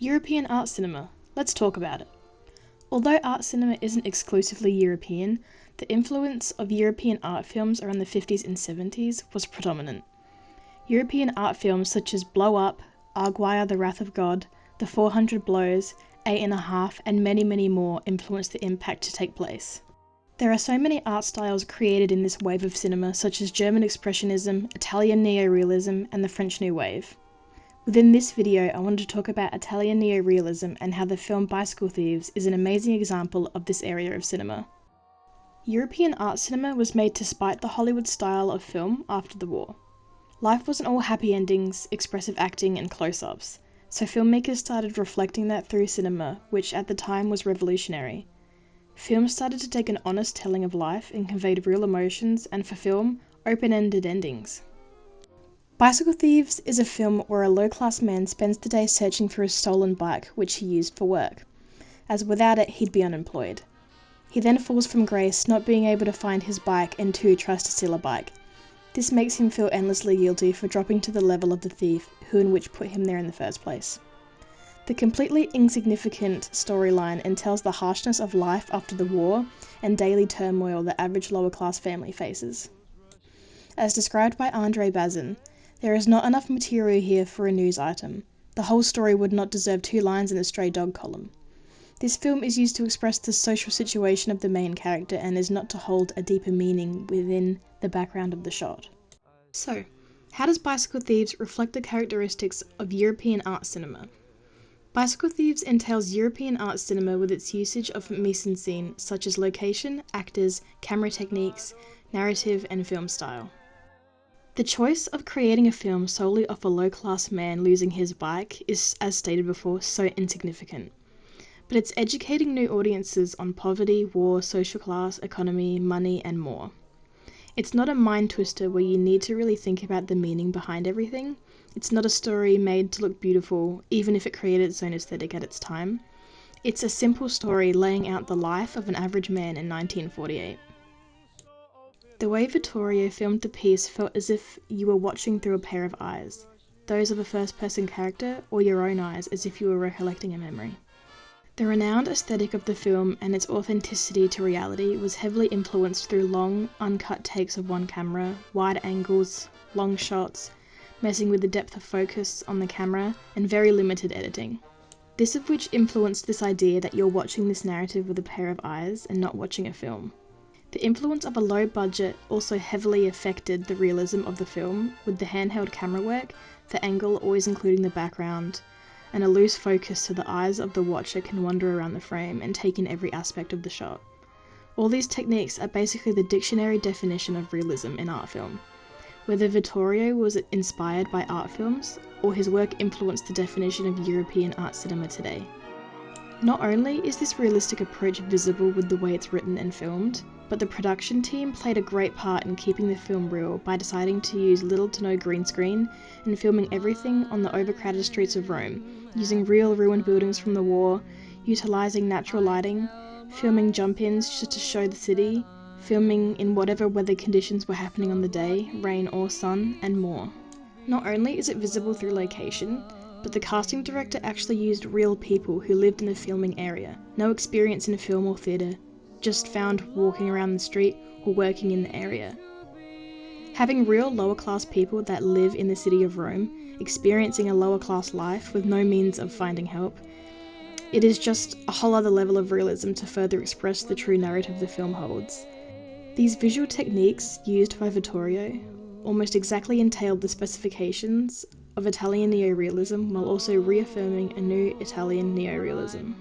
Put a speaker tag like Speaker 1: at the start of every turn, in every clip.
Speaker 1: European art cinema. Let's talk about it. Although art cinema isn't exclusively European, the influence of European art films around the 50s and 70s was predominant. European art films such as Blow Up, Arguire the Wrath of God, The 400 Blows, 8½, and many, many more influenced the impact to take place. There are so many art styles created in this wave of cinema, such as German Expressionism, Italian Neorealism, and the French New Wave. Within this video, I wanted to talk about Italian Neorealism and how the film Bicycle Thieves is an amazing example of this area of cinema. European art cinema was made to spite the Hollywood style of film after the war. Life wasn't all happy endings, expressive acting, and close-ups, so filmmakers started reflecting that through cinema, which at the time was revolutionary. Films started to take an honest telling of life and conveyed real emotions, and for film, open-ended endings. Bicycle Thieves is a film where a low-class man spends the day searching for a stolen bike which he used for work, as without it he'd be unemployed. He then falls from grace, not being able to find his bike, and too tries to steal a bike. This makes him feel endlessly guilty for dropping to the level of the thief who and which put him there in the first place. The completely insignificant storyline entails the harshness of life after the war and daily turmoil the average lower-class family faces. As described by Andre Bazin, there is not enough material here for a news item. The whole story would not deserve 2 lines in the stray dog column. This film is used to express the social situation of the main character and is not to hold a deeper meaning within the background of the shot. So, how does Bicycle Thieves reflect the characteristics of European art cinema? Bicycle Thieves entails European art cinema with its usage of mise-en-scene such as location, actors, camera techniques, narrative, and film style. The choice of creating a film solely off a low-class man losing his bike is, as stated before, so insignificant. But it's educating new audiences on poverty, war, social class, economy, money, and more. It's not a mind twister where you need to really think about the meaning behind everything. It's not a story made to look beautiful, even if it created its own aesthetic at its time. It's a simple story laying out the life of an average man in 1948. The way Vittorio filmed the piece felt as if you were watching through a pair of eyes, those of a first-person character, or your own eyes as if you were recollecting a memory. The renowned aesthetic of the film and its authenticity to reality was heavily influenced through long, uncut takes of one camera, wide angles, long shots, messing with the depth of focus on the camera, and very limited editing. This of which influenced this idea that you're watching this narrative with a pair of eyes and not watching a film. The influence of a low budget also heavily affected the realism of the film, with the handheld camera work, the angle always including the background, and a loose focus so the eyes of the watcher can wander around the frame and take in every aspect of the shot. All these techniques are basically the dictionary definition of realism in art film. Whether Vittorio was inspired by art films, or his work influenced the definition of European art cinema today. Not only is this realistic approach visible with the way it's written and filmed, but the production team played a great part in keeping the film real by deciding to use little to no green screen and filming everything on the overcrowded streets of Rome, using real ruined buildings from the war, utilising natural lighting, filming jump-ins just to show the city, filming in whatever weather conditions were happening on the day, rain or sun, and more. Not only is it visible through location, but the casting director actually used real people who lived in the filming area, no experience in film or theatre, just found walking around the street or working in the area. Having real lower class people that live in the city of Rome, experiencing a lower class life with no means of finding help, it is just a whole other level of realism to further express the true narrative the film holds. These visual techniques used by Vittorio almost exactly entailed the specifications of Italian neorealism while also reaffirming a new Italian neorealism.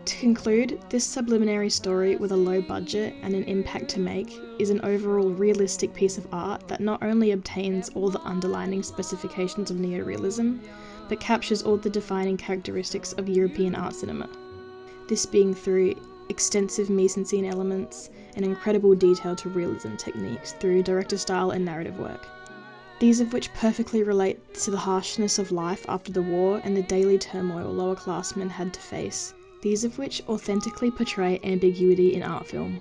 Speaker 1: To conclude, this subliminary story with a low budget and an impact to make is an overall realistic piece of art that not only obtains all the underlining specifications of neorealism, but captures all the defining characteristics of European art cinema. This being through extensive mise-en-scene elements and incredible detail to realism techniques through director style and narrative work. These of which perfectly relate to the harshness of life after the war and the daily turmoil lower class men had to face. These of which authentically portray ambiguity in art film.